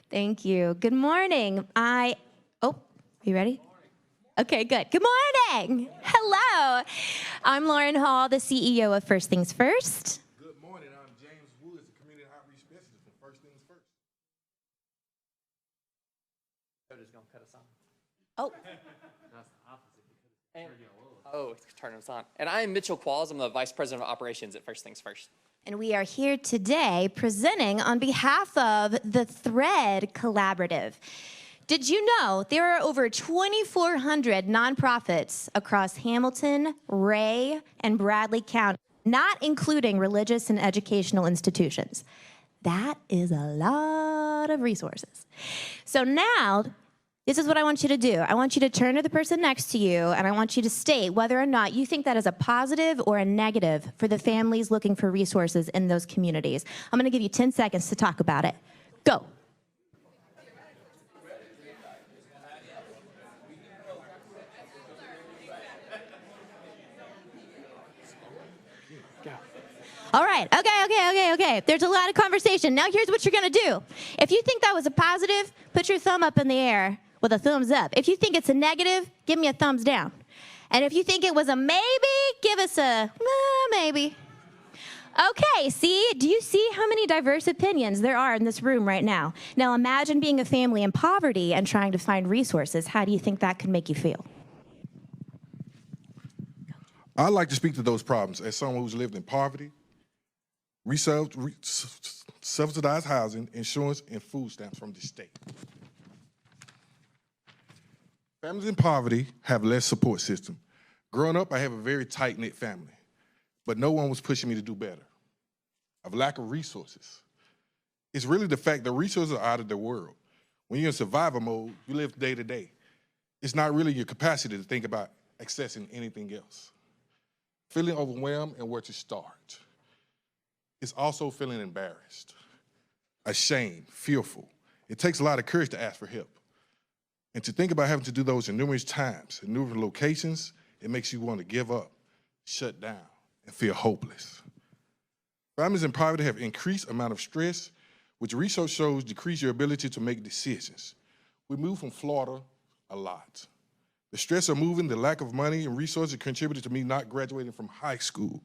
Thank you. Good morning. Are you ready? Okay, good. Good morning. Hello. I'm Lauren Hall, the CEO of First Things First. Good morning. I'm James Woods, the Community Outreach Specialist for First Things First. They're just going to cut us on. Oh. That's the opposite. Turn us on. And I am Mitchell Qualls. I'm the Vice President of Operations at First Things First. And we are here today presenting on behalf of the Thread Collaborative. Did you know there are over 2,400 nonprofits across Hamilton, Ray, and Bradley County, not including religious and educational institutions? That is a lot of resources. So now, this is what I want you to do. I want you to turn to the person next to you, and I want you to state whether or not you think that is a positive or a negative for the families looking for resources in those communities. I'm going to give you 10 seconds to talk about it. Go. All right, okay. There's a lot of conversation. Now here's what you're gonna do. If you think that was a positive, put your thumb up in the air with a thumbs up. If you think it's a negative, give me a thumbs down. And if you think it was a maybe, give us a maybe. Okay, see, do you see how many diverse opinions there are in this room right now? Now imagine being a family in poverty and trying to find resources. How do you think that could make you feel? I'd like to speak to those problems as someone who's lived in poverty, subsidized housing, insurance, and food stamps from the state. Families in poverty have less support system. Growing up, I have a very tight-knit family, but no one was pushing me to do better. I have a lack of resources. It's really the fact that resources are out of the world. When you're in survival mode, you live day to day. It's not really your capacity to think about accessing anything else. Feeling overwhelmed and where to start. It's also feeling embarrassed, ashamed, fearful. It takes a lot of courage to ask for help. And to think about having to do those in numerous times, in numerous locations, it makes you want to give up, shut down, and feel hopeless. Families in poverty have increased amount of stress, which research shows decrease your ability to make decisions. We move from Florida a lot. The stress of moving, the lack of money and resources contributed to me not graduating from high school.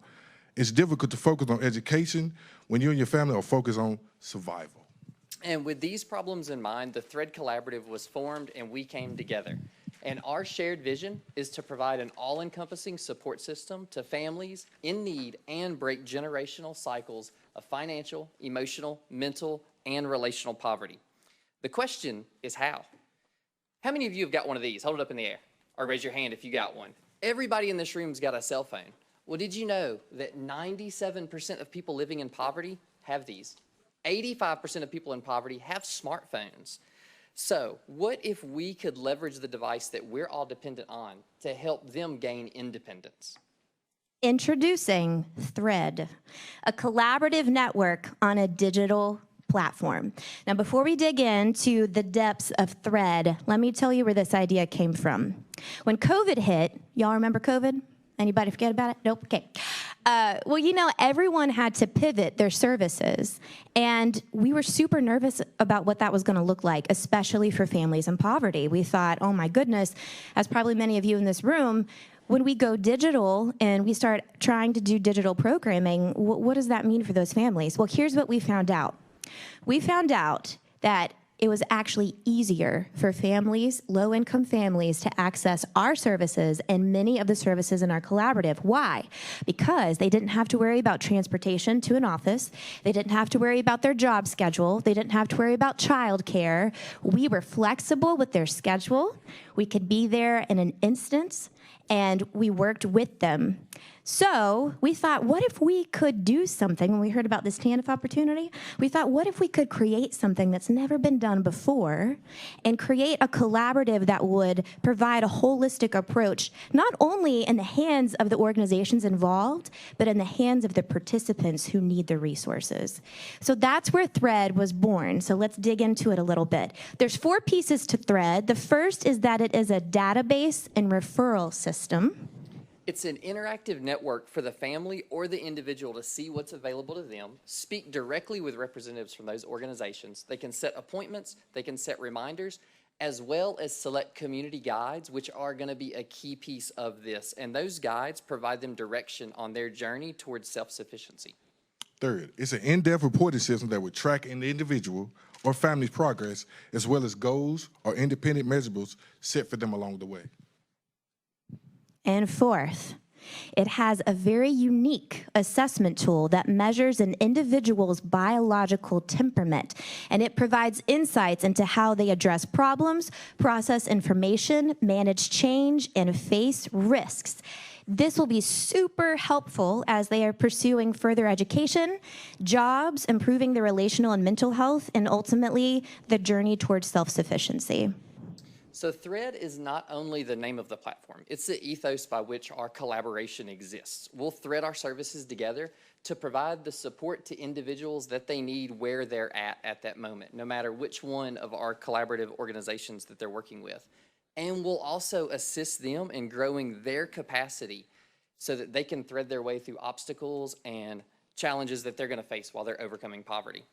It's difficult to focus on education when you and your family are focused on survival. And with these problems in mind, the Thread Collaborative was formed and we came together. And our shared vision is to provide an all-encompassing support system to families in need and break generational cycles of financial, emotional, mental, and relational poverty. The question is how? How many of you have got one of these? Hold it up in the air or raise your hand if you got one. Everybody in this room's got a cell phone. Well, did you know that 97% of people living in poverty have these? 85% of people in poverty have smartphones. So what if we could leverage the device that we're all dependent on to help them gain independence? Introducing Thread, a collaborative network on a digital platform. Now, before we dig into the depths of Thread, let me tell you where this idea came from. When COVID hit, y'all remember COVID? Anybody forget about it? Nope, okay. Well, you know, everyone had to pivot their services, and we were super nervous about what that was gonna look like, especially for families in poverty. We thought, oh my goodness, as probably many of you in this room, when we go digital and we start trying to do digital programming, what does that mean for those families? Well, here's what we found out. We found out that it was actually easier for families, low-income families, to access our services and many of the services in our collaborative. Why? Because they didn't have to worry about transportation to an office. They didn't have to worry about their job schedule. They didn't have to worry about childcare. We were flexible with their schedule. We could be there in an instant, and we worked with them. So we thought, what if we could do something, when we heard about this TANF opportunity, we thought, what if we could create something that's never been done before and create a collaborative that would provide a holistic approach, not only in the hands of the organizations involved, but in the hands of the participants who need the resources. So that's where Thread was born. So let's dig into it a little bit. There's 4 pieces to Thread. The first is that it is a database and referral system. It's an interactive network for the family or the individual to see what's available to them, speak directly with representatives from those organizations. They can set appointments, they can set reminders, as well as select community guides, which are going to be a key piece of this. And those guides provide them direction on their journey towards self-sufficiency. Third, it's an in-depth reporting system that would track an individual or family's progress, as well as goals or independent measurables set for them along the way. And fourth, it has a very unique assessment tool that measures an individual's biological temperament, and it provides insights into how they address problems, process information, manage change, and face risks. This will be super helpful as they are pursuing further education, jobs, improving their relational and mental health, and ultimately the journey towards self-sufficiency. So Thread is not only the name of the platform, it's the ethos by which our collaboration exists. We'll thread our services together to provide the support to individuals that they need where they're at that moment, no matter which one of our collaborative organizations that they're working with. And we'll also assist them in growing their capacity so that they can thread their way through obstacles and challenges that they're going to face while they're overcoming poverty.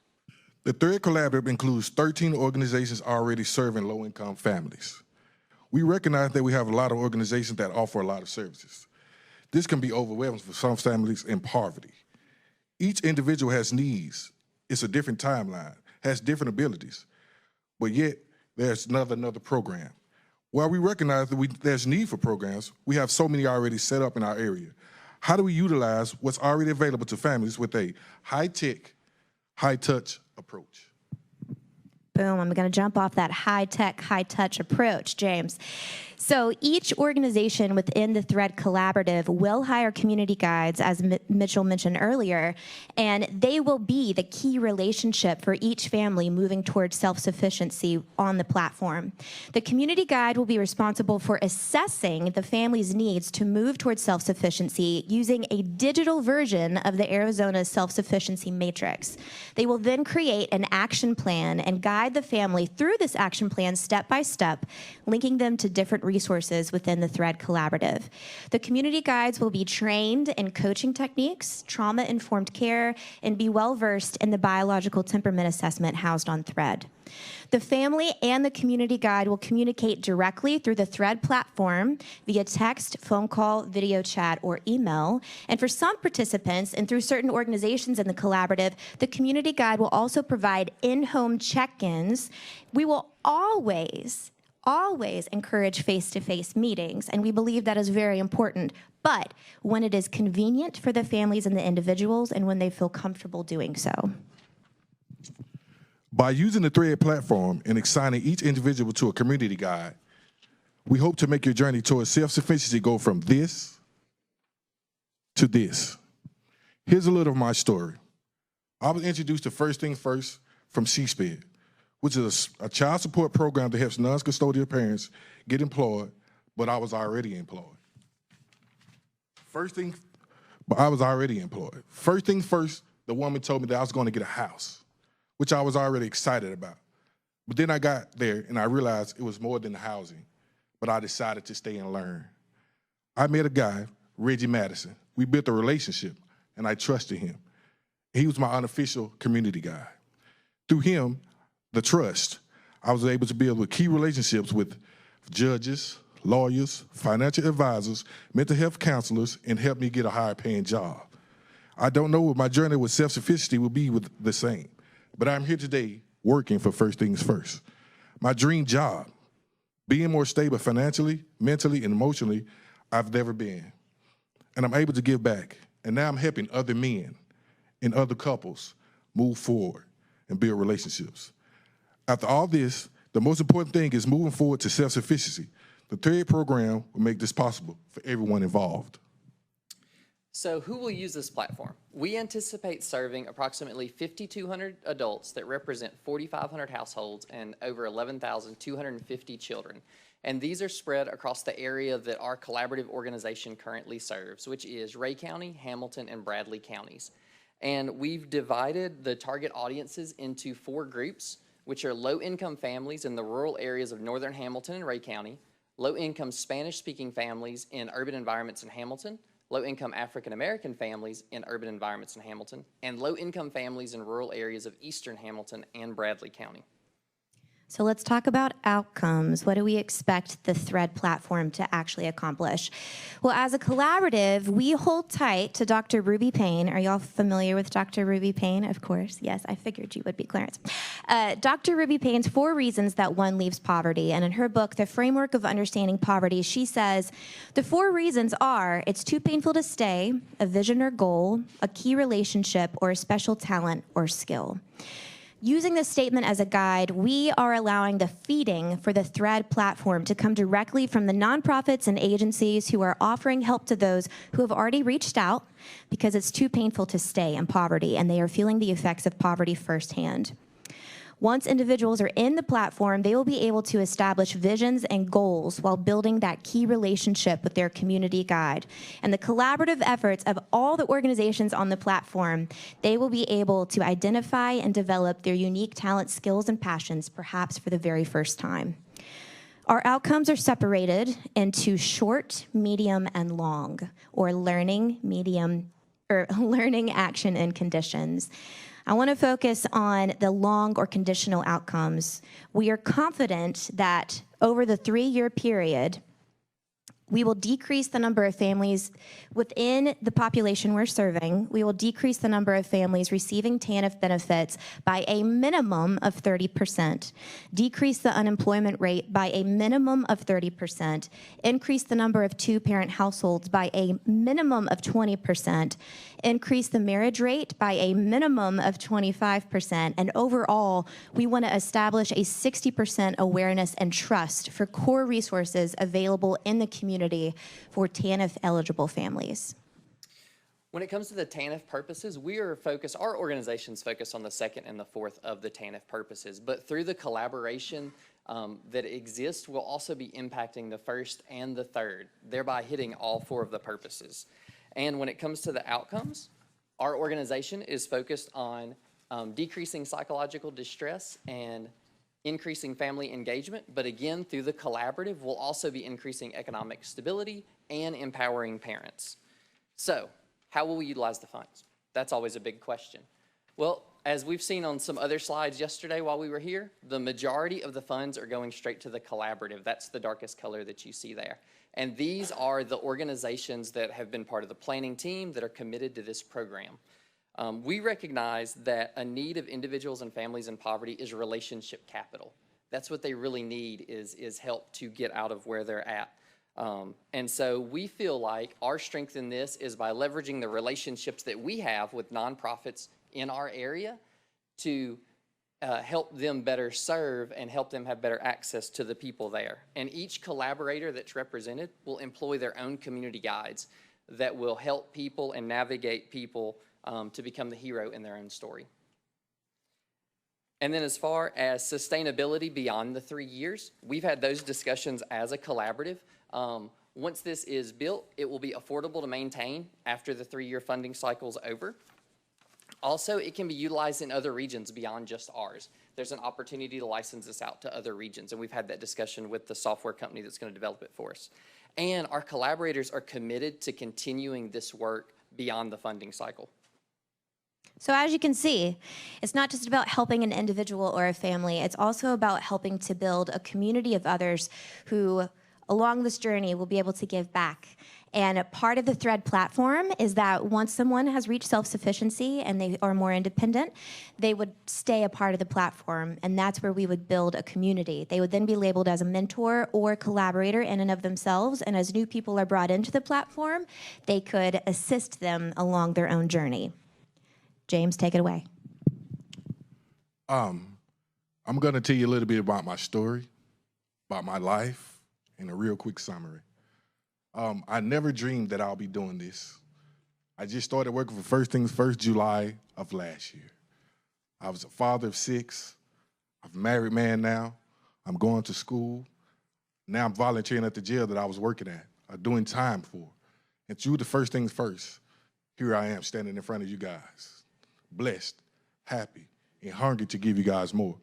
The Thread Collaborative includes 13 organizations already serving low-income families. We recognize that we have a lot of organizations that offer a lot of services. This can be overwhelming for some families in poverty. Each individual has needs. It's a different timeline, has different abilities, but yet there's another program. While we recognize that there's need for programs, we have so many already set up in our area. How do we utilize what's already available to families with a high-tech, high-touch approach? Boom, I'm going to jump off that high-tech, high-touch approach, James. So each organization within the Thread Collaborative will hire community guides, as Mitchell mentioned earlier, and they will be the key relationship for each family moving towards self-sufficiency on the platform. The community guide will be responsible for assessing the family's needs to move towards self-sufficiency using a digital version of the Arizona Self-Sufficiency Matrix. They will then create an action plan and guide the family through this action plan step by step, linking them to different resources within the Thread Collaborative. The community guides will be trained in coaching techniques, trauma-informed care, and be well-versed in the biological temperament assessment housed on Thread. The family and the community guide will communicate directly through the Thread platform via text, phone call, video chat, or email. And for some participants and through certain organizations in the collaborative, the community guide will also provide in-home check-ins. We will always encourage face-to-face meetings, and we believe that is very important, but when it is convenient for the families and the individuals and when they feel comfortable doing so. By using the Thread platform and assigning each individual to a community guide, we hope to make your journey towards self-sufficiency go from this to this. Here's a little of my story. I was introduced to First Things First from CSPED, which is a child support program that helps non-custodial parents get employed, but I was already employed. First thing first, the woman told me that I was going to get a house, which I was already excited about. But then I got there and I realized it was more than the housing, but I decided to stay and learn. I met a guy, Reggie Madison. We built a relationship and I trusted him. He was my unofficial community guy. Through him, the trust, I was able to build with key relationships with judges, lawyers, financial advisors, mental health counselors, and help me get a higher paying job. I don't know what my journey with self-sufficiency will be with the same, but I'm here today working for First Things First. My dream job, being more stable financially, mentally, and emotionally, I've never been. And I'm able to give back. And now I'm helping other men and other couples move forward and build relationships. After all this, the most important thing is moving forward to self-sufficiency. The Thread program will make this possible for everyone involved. So who will use this platform? We anticipate serving approximately 5,200 adults that represent 4,500 households and over 11,250 children. And these are spread across the area that our collaborative organization currently serves, which is Ray County, Hamilton, and Bradley counties. And we've divided the target audiences into 4 groups, which are low-income families in the rural areas of northern Hamilton and Ray County, low-income Spanish-speaking families in urban environments in Hamilton, low-income African-American families in urban environments in Hamilton, and low-income families in rural areas of eastern Hamilton and Bradley County. So let's talk about outcomes. What do we expect the Thread platform to actually accomplish? Well, as a collaborative, we hold tight to Dr. Ruby Payne. Are y'all familiar with Dr. Ruby Payne? Of course, yes, I figured you would be, Clarence. Dr. Ruby Payne's 4 reasons that one leaves poverty. And in her book, The Framework of Understanding Poverty, she says, the 4 reasons are, it's too painful to stay, a vision or goal, a key relationship, or a special talent or skill. Using this statement as a guide, we are allowing the feeding for the Thread platform to come directly from the nonprofits and agencies who are offering help to those who have already reached out because it's too painful to stay in poverty and they are feeling the effects of poverty firsthand. Once individuals are in the platform, they will be able to establish visions and goals while building that key relationship with their community guide. And the collaborative efforts of all the organizations on the platform, they will be able to identify and develop their unique talents, skills, and passions, perhaps for the very first time. Our outcomes are separated into short, medium, and long, or learning, learning, action, and conditions. I want to focus on the long or conditional outcomes. We are confident that over the 3-year period, we will decrease the number of families within the population we're serving. We will decrease the number of families receiving TANF benefits by a minimum of 30%, decrease the unemployment rate by a minimum of 30%, increase the number of 2-parent households by a minimum of 20%, increase the marriage rate by a minimum of 25%, and overall, we want to establish a 60% awareness and trust for core resources available in the community for TANF-eligible families. When it comes to the TANF purposes, our organization's focused on the 2nd and the 4th of the TANF purposes, but through the collaboration that exists, we'll also be impacting the 1st and the 3rd, thereby hitting all 4 of the purposes. And when it comes to the outcomes, our organization is focused on decreasing psychological distress and increasing family engagement, but again, through the collaborative, we'll also be increasing economic stability and empowering parents. So, how will we utilize the funds? That's always a big question. Well, as we've seen on some other slides yesterday while we were here, the majority of the funds are going straight to the collaborative. That's the darkest color that you see there. And these are the organizations that have been part of the planning team that are committed to this program. We recognize that a need of individuals and families in poverty is relationship capital. That's what they really need is help to get out of where they're at. And so we feel like our strength in this is by leveraging the relationships that we have with nonprofits in our area to help them better serve and help them have better access to the people there. And each collaborator that's represented will employ their own community guides that will help people and navigate people to become the hero in their own story. And then as far as sustainability beyond the 3 years, we've had those discussions as a collaborative. Once this is built, it will be affordable to maintain after the 3-year funding cycle is over. Also, it can be utilized in other regions beyond just ours. There's an opportunity to license this out to other regions, and we've had that discussion with the software company that's going to develop it for us. And our collaborators are committed to continuing this work beyond the funding cycle. So as you can see, it's not just about helping an individual or a family, it's also about helping to build a community of others who, along this journey, will be able to give back. And a part of the Thread platform is that once someone has reached self-sufficiency and they are more independent, they would stay a part of the platform, and that's where we would build a community. They would then be labeled as a mentor or collaborator in and of themselves, and as new people are brought into the platform, they could assist them along their own journey. James, take it away. I'm going to tell you a little bit about my story, about my life, in a real quick summary. I never dreamed that I'll be doing this. I just started working for First Things First July of last year. I was a father of 6. I'm a married man now. I'm going to school. Now I'm volunteering at the jail that I was working at, doing time for. And through the First Things First, here I am standing in front of you guys. Blessed, happy, and hungry to give you guys more.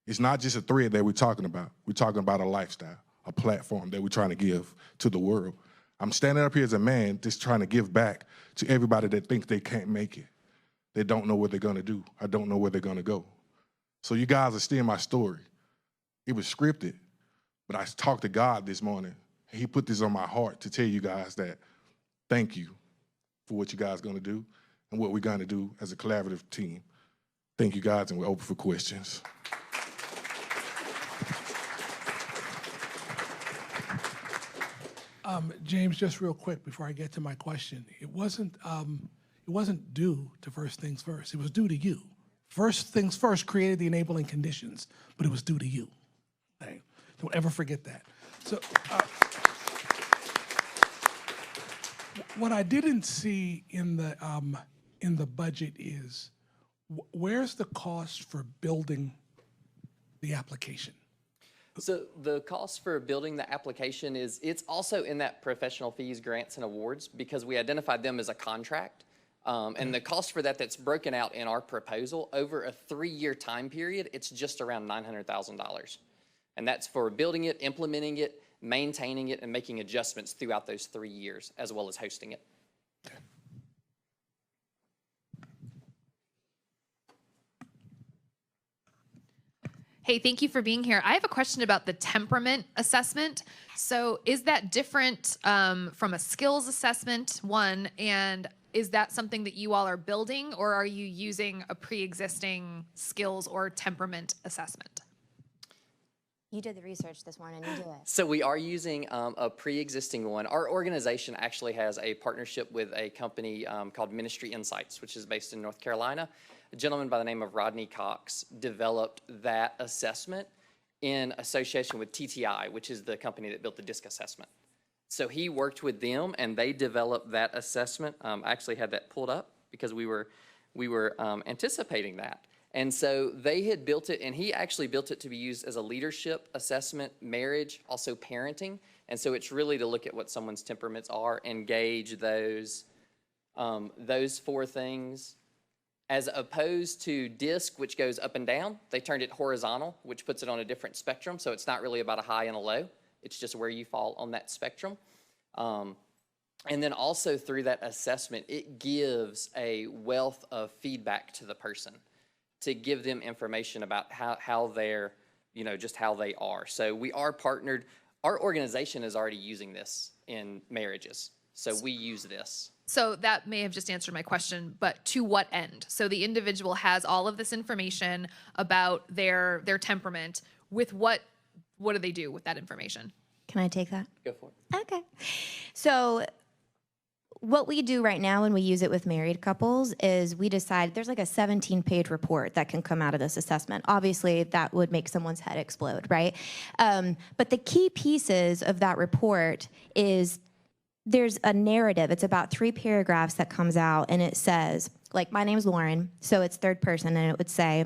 It's not just a thread that we're talking about. We're talking about a lifestyle, a platform that we're trying to give to the world. I'm standing up here as a man just trying to give back to everybody that thinks they can't make it. They don't know what they're gonna do. I don't know where they're gonna go. So you guys are seeing my story. It was scripted, but I talked to God this morning. And he put this on my heart to tell you guys that thank you for what you guys gonna do and what we're gonna do as a collaborative team. Thank you guys, and we're open for questions. James, just real quick before I get to my question, it wasn't due to first things first. It was due to you. First things first created the enabling conditions, but it was due to you. Okay? Don't ever forget that. So, what I didn't see in the budget is where's the cost for building the application? So the cost for building the application it's also in that professional fees, grants, and awards because we identified them as a contract. And the cost for that's broken out in our proposal over a 3-year time period, it's just around $900,000. And that's for building it, implementing it, maintaining it, and making adjustments throughout those 3 years, as well as hosting it. Okay. Hey, thank you for being here. I have a question about the temperament assessment. So is that different from a skills assessment, one, and is that something that you all are building, or are you using a pre-existing skills or temperament assessment? You did the research this morning, you do it. So we are using a pre-existing one. Our organization actually has a partnership with a company called Ministry Insights, which is based in North Carolina. A gentleman by the name of Rodney Cox developed that assessment in association with TTI, which is the company that built the DISC assessment. So he worked with them, and they developed that assessment. I actually had that pulled up because we were anticipating that. And so they had built it, and he actually built it to be used as a leadership assessment, marriage, also parenting. And so it's really to look at what someone's temperaments are and gauge those 4 things. As opposed to DISC, which goes up and down, they turned it horizontal, which puts it on a different spectrum. So it's not really about a high and a low. It's just where you fall on that spectrum. And then also through that assessment, it gives a wealth of feedback to the person to give them information about how they're, just how they are. So we are partnered. Our organization is already using this in marriages. So we use this. So that may have just answered my question, but to what end? So the individual has all of this information about their temperament. With what do they do with that information? Can I take that? Go for it. Okay. So what we do right now when we use it with married couples is we decide there's like a 17-page report that can come out of this assessment. Obviously, that would make someone's head explode, right? But the key pieces of that report is there's a narrative. It's about 3 paragraphs that comes out, and it says, like, my name's Lauren, so it's third person, and it would say,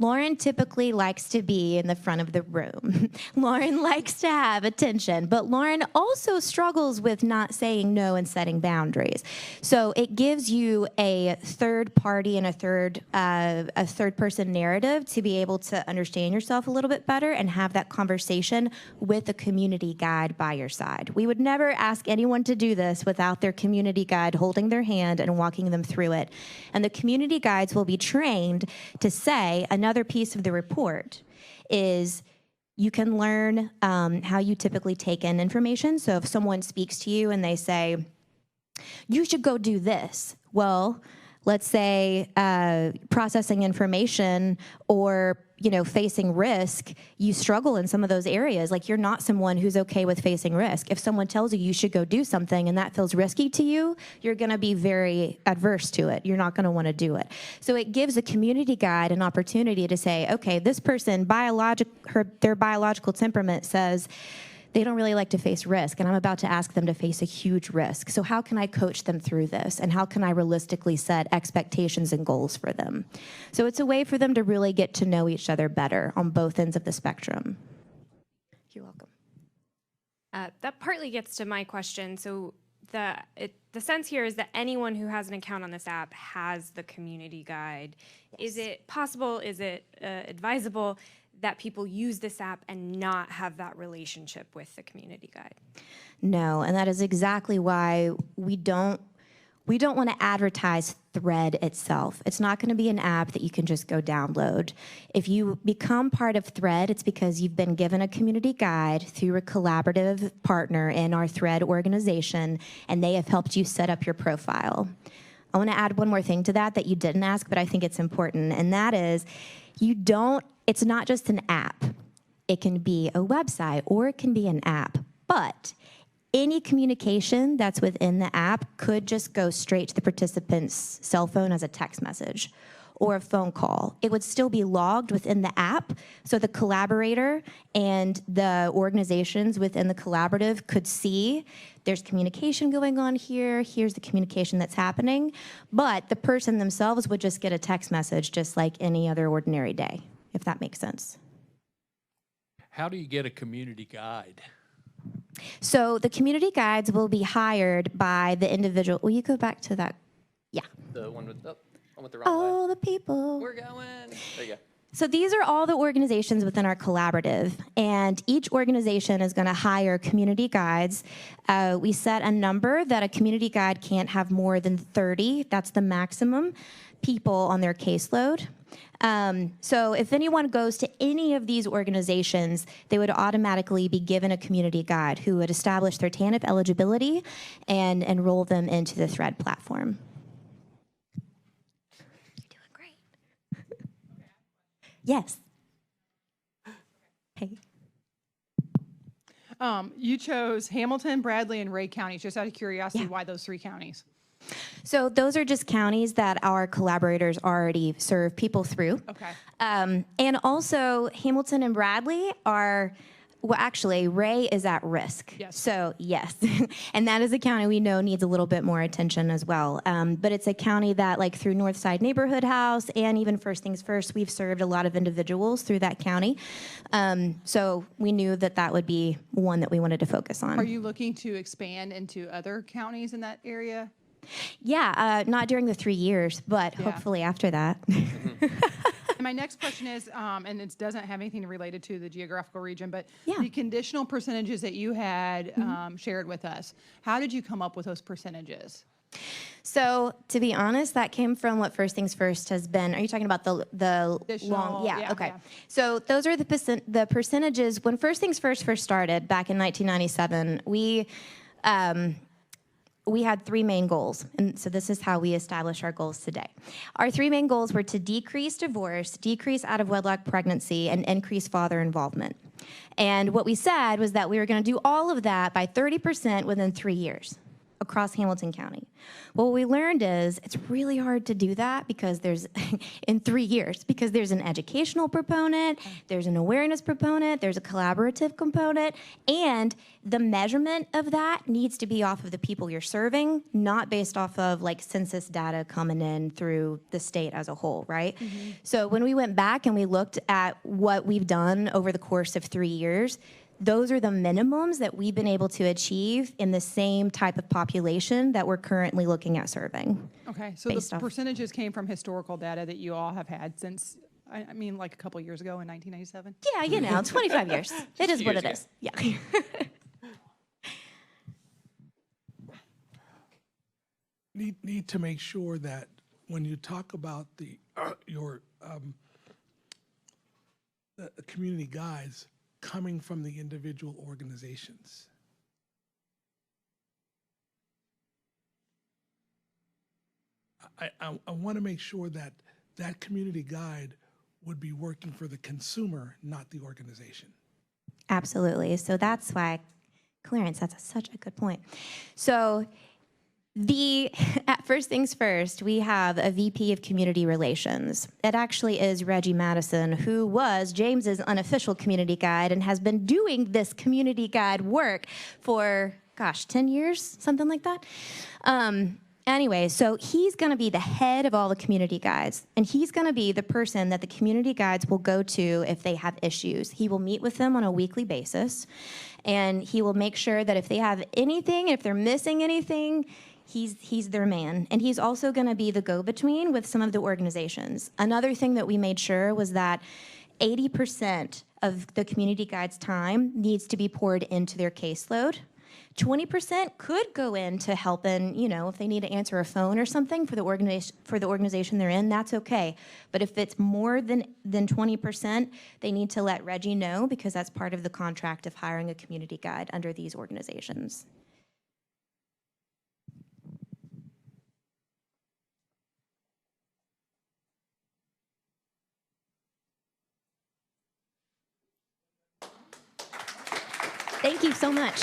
Lauren typically likes to be in the front of the room. Lauren likes to have attention, but Lauren also struggles with not saying no and setting boundaries. So it gives you a third party and a third person narrative to be able to understand yourself a little bit better and have that conversation with a community guide by your side. We would never ask anyone to do this without their community guide holding their hand and walking them through it. And the community guides will be trained to say, another piece of the report is you can learn how you typically take in information. So if someone speaks to you and they say, you should go do this. Well, let's say processing information or facing risk, you struggle in some of those areas. Like, you're not someone who's okay with facing risk. If someone tells you should go do something and that feels risky to you, you're going to be very adverse to it. You're not going to want to do it. So it gives a community guide an opportunity to say, okay, this person, their biological temperament says they don't really like to face risk, and I'm about to ask them to face a huge risk. So how can I coach them through this, and how can I realistically set expectations and goals for them? So it's a way for them to really get to know each other better on both ends of the spectrum. You're welcome. That partly gets to my question. So the sense here is that anyone who has an account on this app has the community guide. Yes. Is it possible, is it advisable that people use this app and not have that relationship with the community guide? No, and that is exactly why we don't want to advertise Thread itself. It's not going to be an app that you can just go download. If you become part of Thread, it's because you've been given a community guide through a collaborative partner in our Thread organization, and they have helped you set up your profile. I want to add one more thing to that you didn't ask, but I think it's important, and that is it's not just an app. It can be a website or it can be an app, but any communication that's within the app could just go straight to the participant's cell phone as a text message or a phone call. It would still be logged within the app, so the collaborator and the organizations within the collaborative could see there's communication going on here, here's the communication that's happening, but the person themselves would just get a text message just like any other ordinary day, if that makes sense. How do you get a community guide? So the community guides will be hired by the individual. Will you go back to that? Yeah. The one with, oh, I went the wrong All way. the people. We're going. There you go. So these are all the organizations within our collaborative, and each organization is going to hire community guides. We set a number that a community guide can't have more than 30. That's the maximum people on their caseload. So if anyone goes to any of these organizations, they would automatically be given a community guide who would establish their TANF eligibility and enroll them into the Thread platform. You're doing great. Yes. Hey. You chose Hamilton, Bradley, and Ray counties. Just out of curiosity, Yeah. why those 3 counties? So those are just counties that our collaborators already serve people through. Okay. And also Hamilton and Bradley are, well, actually Ray is at risk. Yes. So yes, and that is a county we know needs a little bit more attention as well. But it's a county that, like, through Northside Neighborhood House and even First Things First, we've served a lot of individuals through that county. So we knew that that would be one that we wanted to focus on. Are you looking to expand into other counties in that area? Yeah, not during the 3 years, but Yeah. hopefully after that. And my next question is, and it doesn't have anything related to the geographical region, but Yeah. Mm-hmm. the conditional percentages that you had shared with us, how did you come up with those percentages? So to be honest, that came from what First Things First has been. Are you talking about the long? Additional, yeah, Okay. yeah. So those are the percentages. When First Things First started back in 1997, we had 3 main goals, and so this is how we establish our goals today. Our 3 main goals were to decrease divorce, decrease out-of-wedlock pregnancy, and increase father involvement. And what we said was that we were going to do all of that by 30% within 3 years across Hamilton County. Well, what we learned is it's really hard to do that because in 3 years, because there's an educational proponent, there's an awareness proponent, there's a collaborative component, and the measurement of that needs to be off of the people you're serving, not based off of like census data coming in through the state as a whole, right? Mm-hmm. So when we went back and we looked at what we've done over the course of 3 years, those are the minimums that we've been able to achieve in the same type of population that we're currently looking at serving. Okay, so Based the off- percentages came from historical data that you all have had since, I mean, like a couple years ago in 1997? Yeah, 25 years. It is what it years is. Yeah. Need to make sure that when you talk about the community guides coming from the individual organizations. I want to make sure that that community guide would be working for the consumer, not the organization. Absolutely. So that's why, Clarence, that's such a good point. So at First Things First, we have a VP of Community Relations. It actually is Reggie Madison, who was James's unofficial community guide and has been doing this community guide work for, 10 years, something like that. Anyway, so he's going to be the head of all the community guides, and he's going to be the person that the community guides will go to if they have issues. He will meet with them on a weekly basis, and he will make sure that if they have anything, if they're missing anything, he's their man. And he's also going to be the go-between with some of the organizations. Another thing that we made sure was that 80% of the community guide's time needs to be poured into their caseload. 20% could go into helping, you know, if they need to answer a phone or something for the organization they're in, that's okay. But if it's more than 20%, they need to let Reggie know, because that's part of the contract of hiring a community guide under these organizations. Thank you so much.